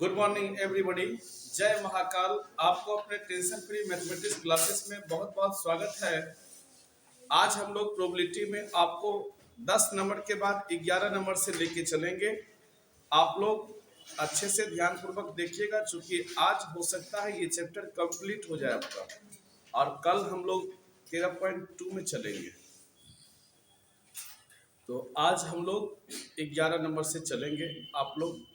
Good morning everybody. जय महाकाल। आपको अपने टेंशन फ्री मैथमेटिक्स क्लासेस में बहुत बहुत स्वागत है। आज हम लोग प्रोबेबिलिटी में आपको 10 नंबर के बाद 11 नंबर से लेके चलेंगे। आप लोग अच्छे से ध्यानपूर्वक देखिएगा, क्योंकि आज हो सकता है ये चैप्टर कंप्लीट हो जाए आपका, और कल हम लोग 13.2 में चलेंगे। तो आज हम लोग 11 नंबर से चलेंगे। आप लोग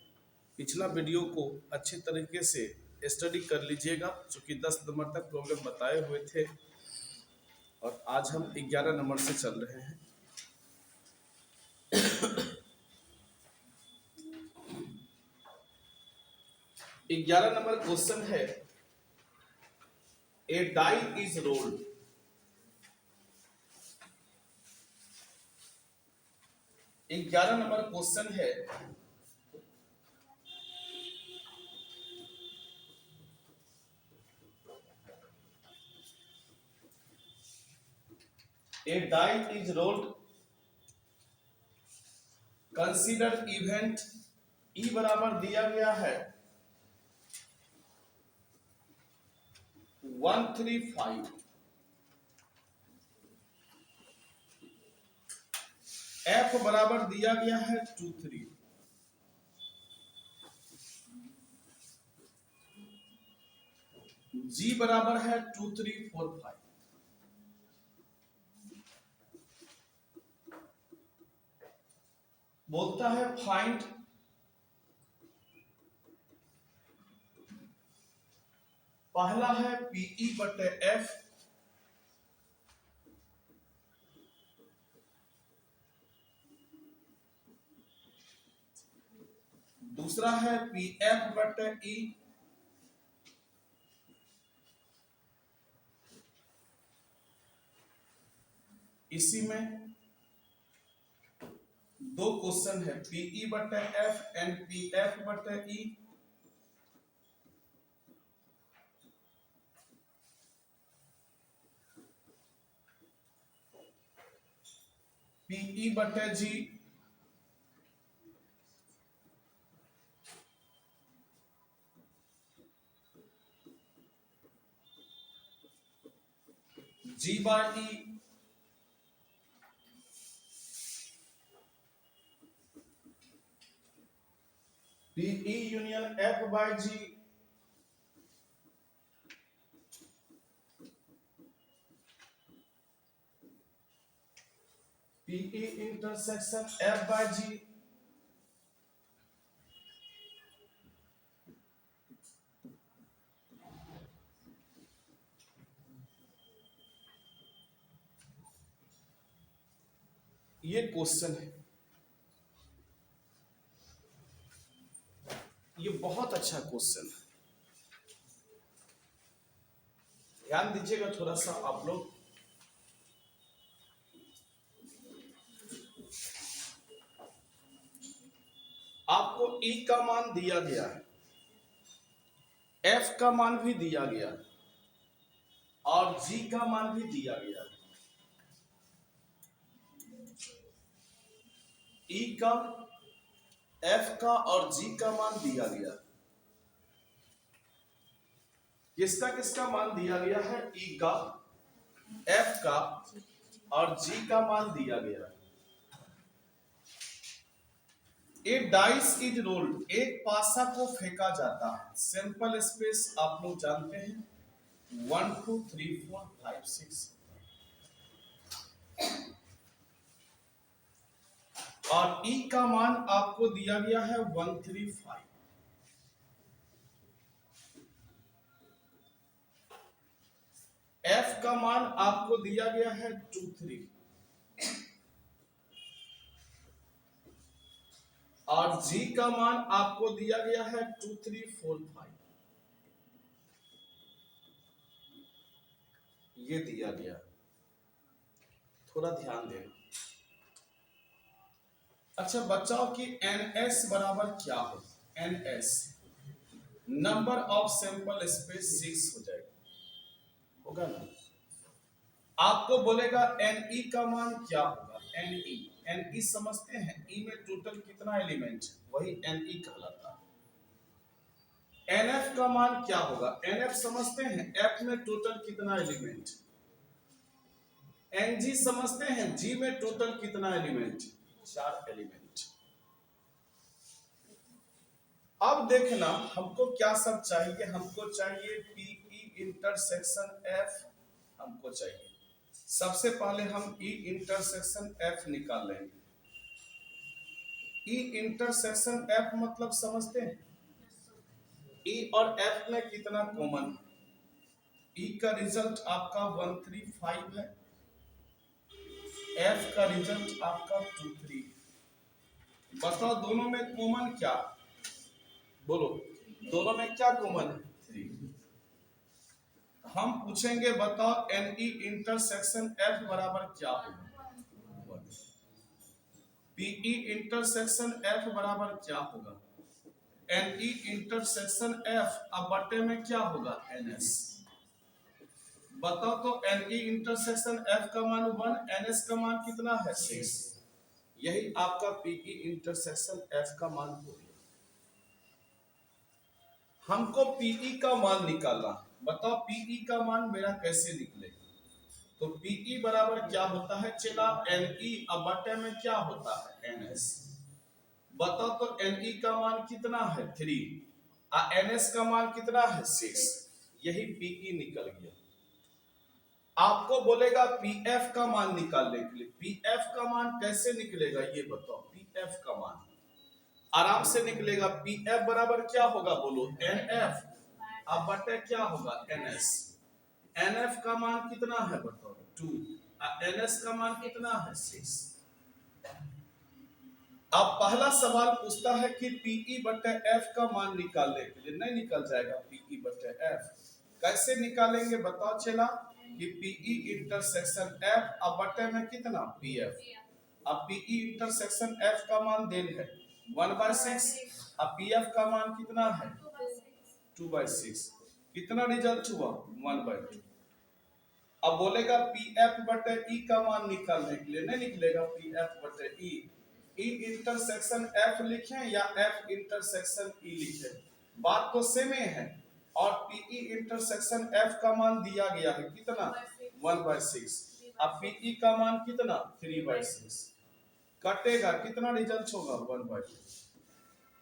पिछला वीडियो को अच्छे तरीके से स्टडी कर लीजिएगा, क्योंकि 10 नंबर तक प्रॉब्लम बताए हुए थे, और आज हम 11 नंबर से चल रहे हैं। ग्यारह नंबर क्वेश्चन है, ए डाई इज रोल्ड। एक 11 नंबर क्वेश्चन है, a die is rolled, consider event. E बराबर दिया गया है 135, एफ बराबर दिया गया है 23, जी बराबर है 2345। बोलता है फाइंड पहला है पीई बटे एफ, दूसरा है पी एफ बटे ई, इसी में दो क्वेश्चन है, पीई बटे एफ एंड पी एफ बटे ई। पीई बटे जी, जी बाय ई, पीई यूनियन एफ बाय जी, पीई इंटरसेक्शन एफ बाय जी, ये क्वेश्चन है। ये बहुत अच्छा क्वेश्चन है, ध्यान दीजिएगा थोड़ा सा आप लोग। आपको ई का मान दिया गया है, एफ का मान भी दिया गया है, और जी का मान भी दिया गया है। ई का, एफ का और जी का मान दिया गया। किसका किसका मान दिया गया है? ई का, एफ का और जी का मान दिया गया। ए डाइस इज रोल्ड, एक पासा को फेंका जाता है। सैंपल स्पेस आप लोग जानते हैं 1 2 3 4 5 6, और ई का मान आपको दिया गया है 135। एफ का मान आपको दिया गया है 23, और जी का मान आपको दिया गया है 2345। ये दिया गया, थोड़ा ध्यान देना। अच्छा, बचाओ कि एनएस बराबर क्या हो। NS number of sample space 6 हो जाएगा, होगा ना। आपको बोलेगा एनई का मान क्या होगा। एनई, एनई समझते हैं, ई में टोटल कितना एलिमेंट है, वही एनई कहलाता है। एनएफ का मान क्या होगा? एनएफ समझते हैं, एफ में टोटल कितना एलिमेंट, एनजी समझते हैं, जी में टोटल कितना एलिमेंट, 4 एलिमेंट। अब देखना हमको क्या सब चाहिए, हमको चाहिए पीई इंटरसेक्शन एफ, हमको चाहिए सबसे पहले हम ई इंटरसेक्शन एफ निकाल लेंगे। ई इंटरसेक्शन एफ मतलब समझते हैं, ई और एफ में कितना कॉमन, ई का रिजल्ट आपका 135 है, एफ का रिजल्ट आपका 23। बताओ दोनों में कॉमन क्या, बोलो दोनों में क्या कॉमन है, 3। हम पूछेंगे बताओ एन ई इंटरसेक्शन एफ बराबर क्या होगा, पीई इंटरसेक्शन एफ बराबर क्या होगा, एन ई इंटरसेक्शन एफ अब बटे में क्या होगा, एन एस। बताओ तो एन ई इंटरसेक्शन एफ का मान 1, एन एस का मान कितना है, 6। यही आपका पीई इंटरसेक्शन एफ का मान हो गया। हमको पीई का मान निकालना, बताओ पीई का मान मेरा कैसे निकलेगा, तो पीई बराबर क्या होता है चला, एन ई अब बटे में क्या होता है, एन एस। बताओ तो एन ई का मान कितना है, 3 और एन एस का मान कितना है, 6। यही पीई निकल गया। आपको बोलेगा पीएफ का मान निकालने के लिए, पीएफ का मान कैसे निकलेगा ये बताओ, पीएफ का मान आराम से निकलेगा, पीएफ बराबर क्या होगा बोलो, एनएफ अब बटे क्या होगा, एनएस। एनएफ का मान कितना है बताओ, 2 और एनएस का मान कितना है, 6। अब पहला सवाल पूछता है कि पीई बटे एफ का मान निकालने के लिए, नहीं निकल जाएगा पीई बटे एफ, कैसे निकालेंगे बताओ चला, कि पीई इंटरसेक्शन एफ अब बटे में कितना, पीएफ। अब पीई इंटरसेक्शन एफ का मान देन है 1/6, अब पीएफ का मान कितना है, 2/6। कितना रिजल्ट हुआ, 1/2। अब बोलेगा पीएफ बटे ई का मान निकालने के लिए, नहीं निकलेगा पीएफ बटे ई, ई इंटरसेक्शन एफ लिखें या एफ इंटरसेक्शन ई लिखें, बात तो सेम ही है। और पीई इंटरसेक्शन एफ का मान दिया गया है कितना, 1/6। अब पीई का मान कितना, 3/6। कटेगा कितना रिजल्ट होगा, 1/2।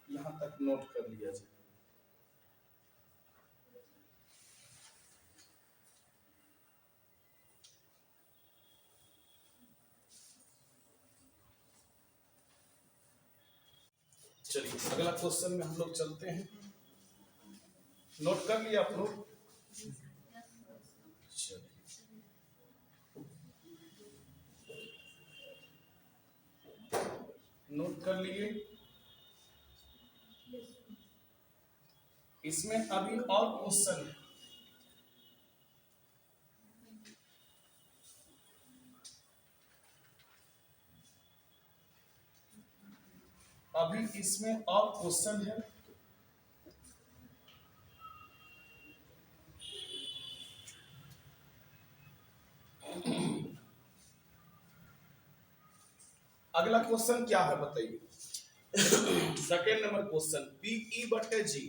यहां तक नोट कर लिया जाए। चलिए अगला क्वेश्चन में हम लोग चलते हैं, नोट कर लिया आप लोग, नोट कर लिए। इसमें अभी और क्वेश्चन है, अभी इसमें और क्वेश्चन है। अगला क्वेश्चन क्या है बताइए, सेकेंड नंबर क्वेश्चन, पीई बटे जी,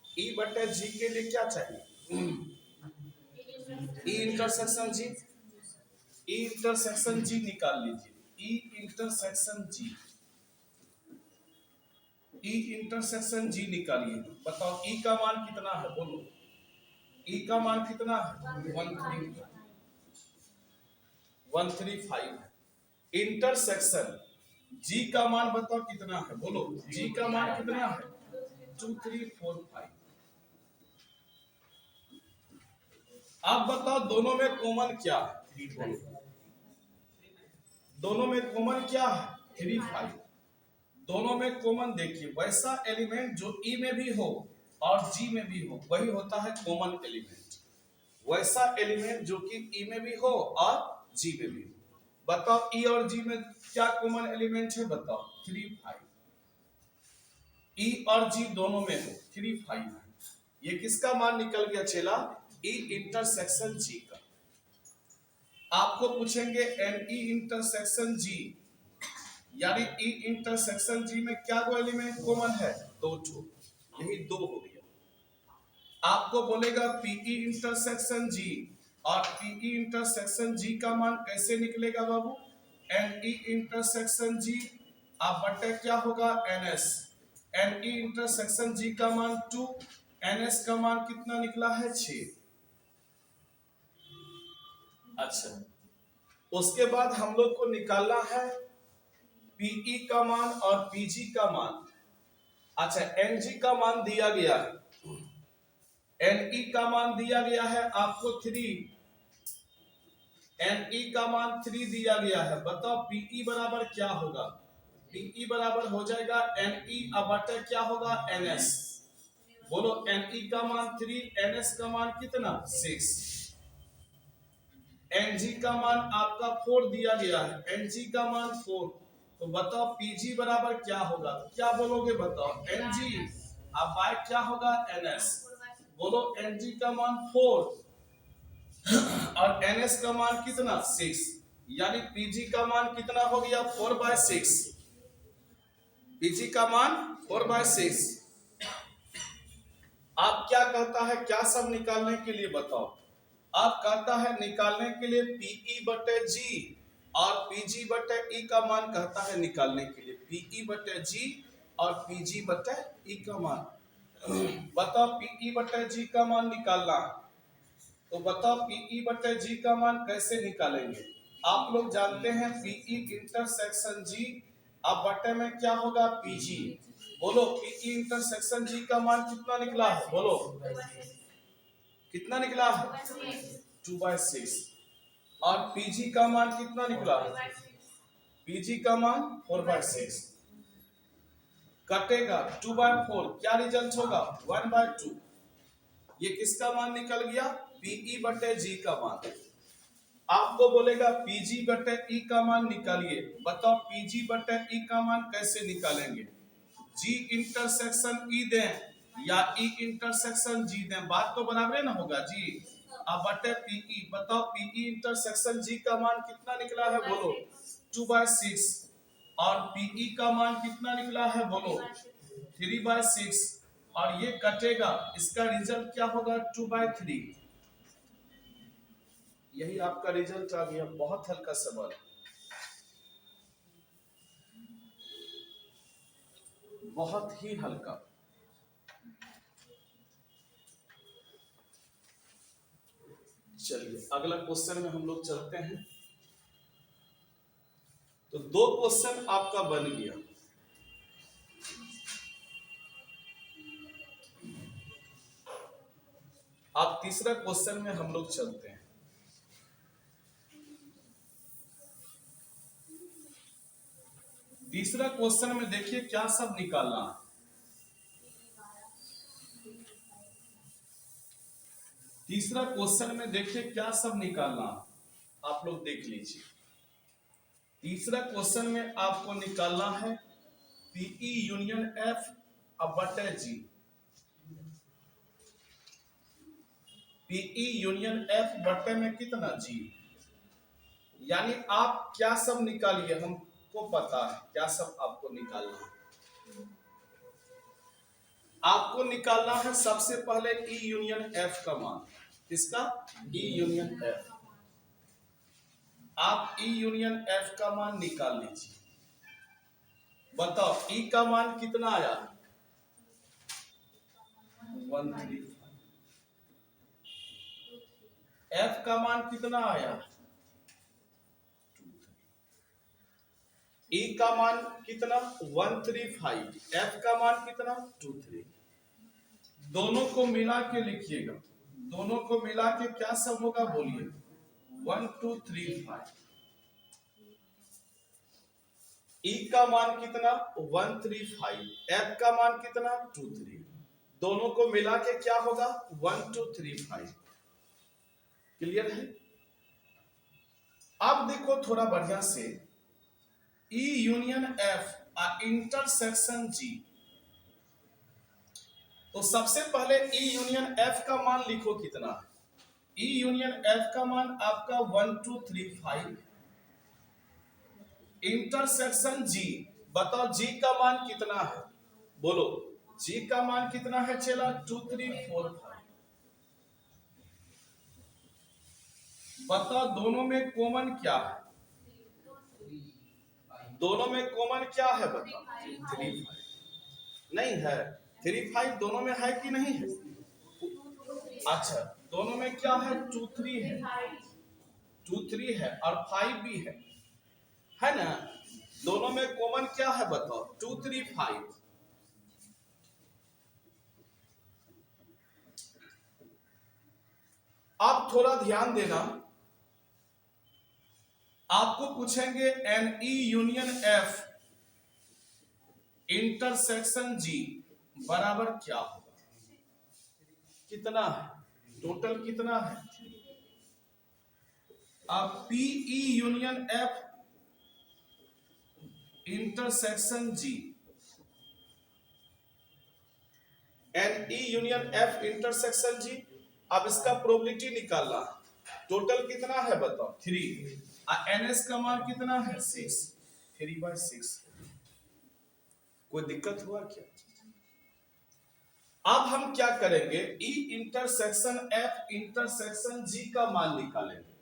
ई बटे जी के लिए क्या चाहिए, ई इंटरसेक्शन जी, ई इंटरसेक्शन जी निकाल लीजिए, ई इंटरसेक्शन जी, ई इंटरसेक्शन जी निकालिए। बताओ ई का मान कितना है बोलो, ई का मान कितना है, 135 है। इंटरसेक्शन जी का मान बताओ कितना है बोलो, जी का मान कितना है, 2345। आप बताओ दोनों में कॉमन क्या है, 3 दोनों में कॉमन क्या है, 35। दोनों में कॉमन देखिए, वैसा एलिमेंट जो ई में भी हो और जी में भी हो वही होता है कॉमन एलिमेंट, वैसा एलिमेंट जो कि ई में भी हो और जी में भी हो। बताओ ई और जी में क्या कॉमन एलिमेंट है बताओ, 35। ई और जी दोनों में हो 35 है। ये किसका मान निकल गया चेला, ई इंटरसेक्शन जी का। आपको पूछेंगे एन ई इंटरसेक्शन जी, यानी ई इंटरसेक्शन जी में क्या दो एलिमेंट कॉमन है, 2 ठो, यही 2 हो गया। आपको बोलेगा पीई इंटरसेक्शन जी, और पीई इंटरसेक्शन जी का मान कैसे निकलेगा बाबू? एनई इंटरसेक्शन जी आप बटे क्या होगा? एनएस। एनई इंटरसेक्शन जी का मान 2, एनएस का मान कितना निकला है? 6। अच्छा, उसके बाद हम लोग को निकालना है पीई का मान और पीजी का मान। अच्छा, एनजी का मान दिया गया है, एनई का मान दिया गया है आपको 3, एनई का मान 3 दिया गया है। बताओ पीई बराबर क्या होगा? पीई बराबर हो जाएगा एनई अब बटे क्या होगा? एनएस। बोलो एनई का मान 3, एनएस का मान कितना? 6। एनजी का मान आपका 4 दिया गया है, एनजी का मान 4। तो बताओ पीजी बराबर क्या होगा? क्या बोलोगे? बताओ एनजी अब बाय क्या होगा? एनएस। बोलो एनजी का मान 4 और एनएस का मान कितना? 6, यानी पीजी का मान कितना हो गया? 4/6। पीजी का मान 4/6। आप क्या कहता है, क्या सब निकालने के लिए बताओ? आप कहता है निकालने के लिए पीई बटे जी और पीजी बटे ई का मान कहता है निकालने के लिए, पीई बटे जी और पीजी बटे ई का मान। बताओ पीई बटे जी का मान निकालना, तो बताओ पीई बटे जी का मान कैसे निकालेंगे? आप लोग जानते हैं पीई इंटरसेक्शन जी अब बटे में क्या होगा? पीजी। बोलो पीई इंटरसेक्शन जी का मान कितना निकला है? बोलो कितना निकला है? 2/6। और पीजी का मान कितना निकला? पीजी का मान 4/6। कटेगा 2/4, क्या रिजल्ट होगा? 1/2। ये किसका मान निकल गया? पीई बटे जी का मान। आपको बोलेगा पीजी बटे ई का मान निकालिए। बताओ पीजी बटे ई का मान कैसे निकालेंगे? जी इंटरसेक्शन ई दें या ई इंटरसेक्शन जी दें, बात तो बराबर ना होगा जी। अब बटे पीई, बताओ पीई इंटरसेक्शन जी का मान कितना निकला है? बोलो 2/6। और पीई का मान कितना निकला है? बोलो 3/6। और ये कटेगा, इसका रिजल्ट क्या होगा? 2/3। यही आपका रिजल्ट आ गया। बहुत हल्का सवाल, बहुत ही हल्का। चलिए अगला क्वेश्चन में हम लोग चलते हैं। तो 2 क्वेश्चन आपका बन गया। अब तीसरा क्वेश्चन में हम लोग चलते हैं। तीसरा क्वेश्चन में देखिए क्या सब निकालना है। तीसरा क्वेश्चन में देखिए क्या सब निकालना है, आप लोग देख लीजिए। तीसरा क्वेश्चन में आपको निकालना है पीई यूनियन एफ अब बटे जी। पीई यूनियन एफ बटे में कितना? जी। यानी आप क्या सब निकालिए, हमको पता है क्या सब आपको निकालना है। आपको निकालना है सबसे पहले ई यूनियन एफ का मान। किसका? ई यूनियन एफ। आप ई यूनियन एफ का मान निकाल लीजिए। बताओ ई का मान कितना आया? 135। एफ का मान कितना आया? ई का मान कितना? 135। एफ का मान कितना? 23। दोनों को मिला के लिखिएगा। दोनों को मिला के क्या सब होगा? बोलिए 1235। ई का मान कितना? 135। एफ का मान कितना? 23। दोनों को मिला के क्या होगा? 1235। क्लियर है? अब देखो थोड़ा बढ़िया से, ई यूनियन एफ इंटरसेक्शन जी। तो सबसे पहले ई यूनियन एफ का मान लिखो कितना है? ई यूनियन एफ का मान आपका 1235। इंटरसेक्शन जी, बताओ जी का मान कितना है? बोलो जी का मान कितना है? चला 2345। बताओ दोनों में कॉमन क्या है? दोनों में कॉमन क्या है बताओ? 3 5 नहीं है। 3 5 दोनों में है कि नहीं है? अच्छा, दोनों में क्या है? 2 3 है, 2 3 है और 5 भी है ना? दोनों में कॉमन क्या है बताओ? 2 3 5। आप थोड़ा ध्यान देना, आपको पूछेंगे n E union F intersection G बराबर क्या होगा? कितना है? टोटल कितना है? अब P E union F intersection G, n E union F intersection G. अब इसका प्रोबेबिलिटी निकालना। टोटल कितना है बताओ? 3। एन एस का मान कितना है? 6। 3/6। कोई दिक्कत हुआ क्या? अब हम क्या करेंगे? ई इंटरसेक्शन एफ इंटरसेक्शन जी का मान निकालेंगे।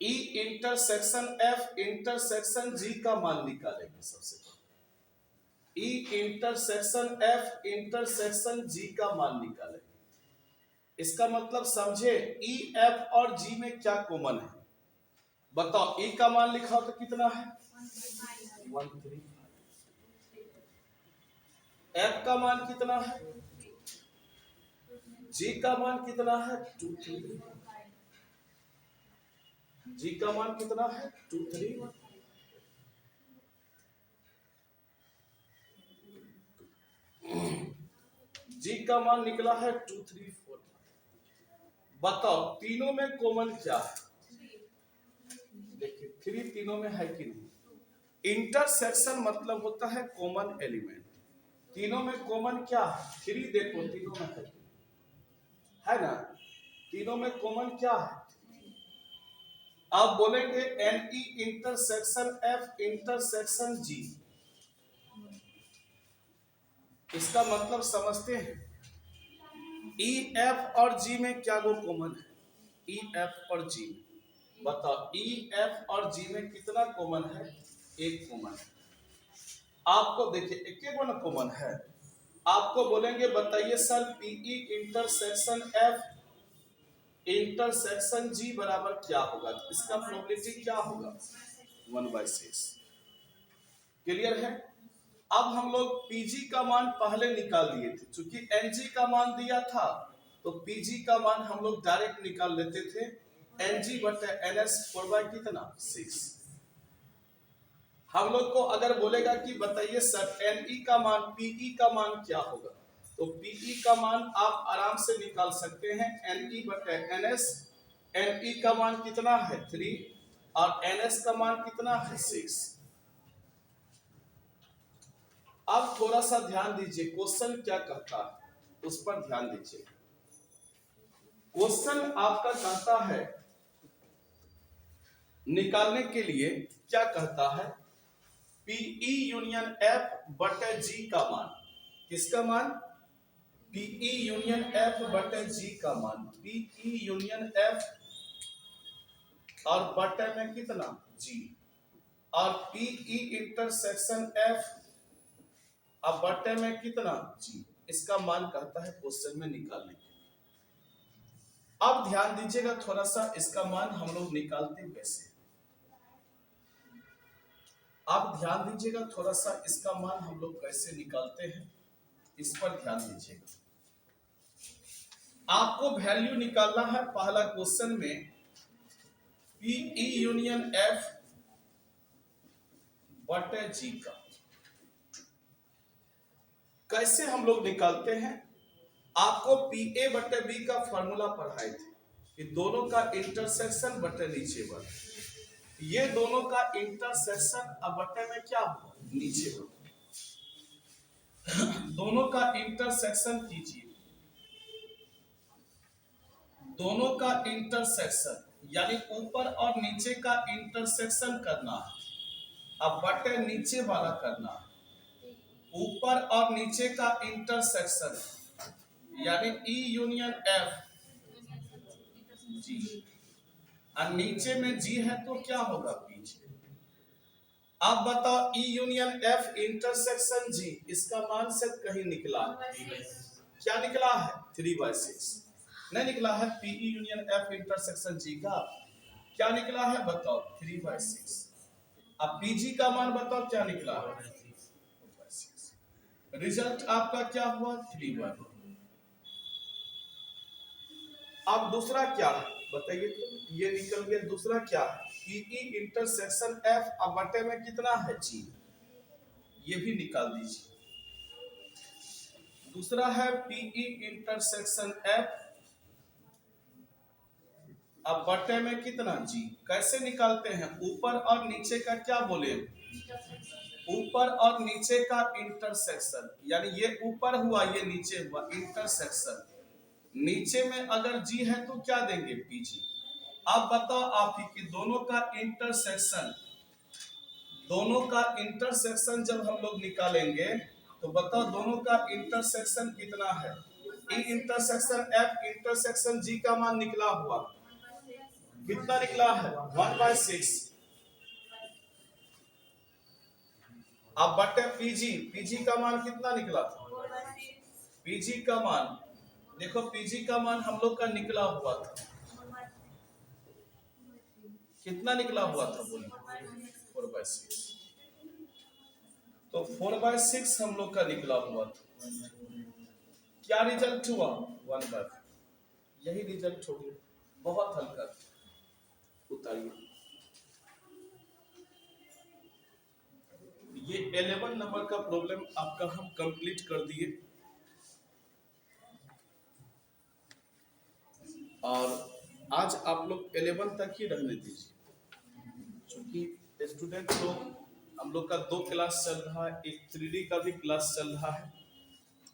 ई इंटरसेक्शन एफ इंटरसेक्शन जी का मान निकालेंगे सबसे पहले। ई इंटरसेक्शन एफ इंटरसेक्शन जी का मान निकालेंगे। इसका मतलब समझे, ई एफ और जी में क्या कॉमन है बताओ? ई का मान लिखा तो कितना है? 1 3। एफ का मान कितना है? जी का मान कितना है? 2 3। जी का मान कितना है? 2 3। जी का मान निकला है 2 3 4। बताओ तीनों में कॉमन क्या है? देखिए 3 तीनों में है कि नहीं? इंटरसेक्शन मतलब होता है कॉमन एलिमेंट। तीनों में कॉमन क्या है? 3 देखो तीनों में है ना? तीनों में कॉमन क्या है? आप बोलेंगे n E intersection F intersection G, इसका मतलब समझते हैं। ई एफ और जी में क्या वो कॉमन है? ई एफ और जी में बताओ, ई एफ और जी में कितना कॉमन है? एक कॉमन है। आपको देखिए एक एक ना कॉमन है। आपको बोलेंगे बताइए sir PE intersection F intersection G बराबर क्या होगा? इसका प्रोबेबिलिटी क्या होगा? 1/6। क्लियर है? अब हम लोग पीजी का मान पहले निकाल लिए थे, क्योंकि एनजी का मान दिया था तो पीजी का मान हम लोग डायरेक्ट निकाल लेते थे। एनजी बटे एनएस 4/6। हम लोग को अगर बोलेगा कि बताइए सर एनई का मान पीई का मान क्या होगा, तो पीई का मान आप आराम से निकाल सकते हैं। एनई बटे एनएस। एनई का मान कितना है? 3 और एनएस का मान कितना है? 6। अब थोड़ा सा ध्यान दीजिए, क्वेश्चन क्या कहता है उस पर ध्यान दीजिए। क्वेश्चन आपका कहता है, निकालने के लिए क्या कहता है? पीई यूनियन एफ बटे जी का मान। किसका मान? पीई यूनियन एफ बटे जी का मान। पीई यूनियन एफ और बटे में कितना? जी। और पीई इंटरसेक्शन एफ और बटे में कितना? जी। इसका मान कहता है क्वेश्चन में निकालने के। अब ध्यान दीजिएगा थोड़ा सा, इसका मान हम लोग निकालते हैं कैसे? आप ध्यान दीजिएगा थोड़ा सा, इसका मान हम लोग कैसे निकालते हैं इस पर ध्यान दीजिएगा। आपको वैल्यू निकालना है पहला क्वेश्चन में पीई यूनियन एफ बटे जी का। कैसे हम लोग निकालते हैं? आपको पी ए बटे बी का फॉर्मूला पढ़ाए थे कि दोनों का इंटरसेक्शन बटे नीचे वाला। ये दोनों का इंटरसेक्शन अब बटे में क्या हुआ? नीचे वाला। दोनों का इंटरसेक्शन कीजिए। दोनों का इंटरसेक्शन यानी ऊपर और नीचे का इंटरसेक्शन करना है। अब बटे नीचे वाला करना है। ऊपर और नीचे का इंटरसेक्शन यानी ई यूनियन एफ जी। और नीचे में जी है तो क्या होगा पीछे। अब बताओ ई यूनियन एफ इंटरसेक्शन जी, इसका मान से कहीं निकला, क्या निकला है 3/6, नहीं निकला है। पीई यूनियन एफ इंटरसेक्शन जी का क्या निकला है बताओ 3/6। अब पीजी का मान बताओ क्या निकला है 4/6। रिजल्ट आपका क्या हुआ 3/1। अब दूसरा क्या है बताइए, तो ये निकल गया। दूसरा क्या है पीई इंटरसेक्शन एफ, अब बटे में कितना है जी, ये भी निकाल दीजिए। दूसरा है पीई इंटरसेक्शन एफ, अब बटे में कितना जी, कैसे निकालते हैं, ऊपर और नीचे का क्या बोले, ऊपर और नीचे का इंटरसेक्शन, यानी ये ऊपर हुआ ये नीचे हुआ इंटरसेक्शन। नीचे में अगर जी है तो क्या देंगे पीजी। अब बताओ आप ही कि दोनों का इंटरसेक्शन, दोनों का इंटरसेक्शन जब हम लोग निकालेंगे तो बताओ दोनों का इंटरसेक्शन कितना है। ई इंटरसेक्शन एफ इंटरसेक्शन जी का मान निकला हुआ कितना निकला है 1/6। अब बटे पीजी, पीजी का मान कितना निकला था, पीजी का मान देखो, पीजी का मान हम लोग का निकला हुआ था कितना निकला हुआ था बोलिए 4/6। तो 4/6 हम लोग का निकला हुआ था, क्या रिजल्ट हुआ 1/5, यही रिजल्ट हो गया। बहुत हल्का, उतारिए। ये 11 नंबर का प्रॉब्लम आपका हम कंप्लीट कर दिए, और आज आप लोग 11 तक ही रहने दीजिए, क्योंकि स्टूडेंट लोग हम लोग का 2 क्लास चल रहा है, एक 3D का भी क्लास चल रहा है,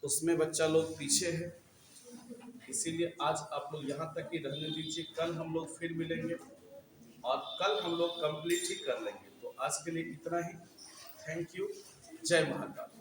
उसमें बच्चा लोग पीछे है, इसीलिए आज आप लोग यहाँ तक ही रहने दीजिए। कल हम लोग फिर मिलेंगे और कल हम लोग कंप्लीट ही कर लेंगे। तो आज के लिए इतना ही। Thank you. जय महाकाल।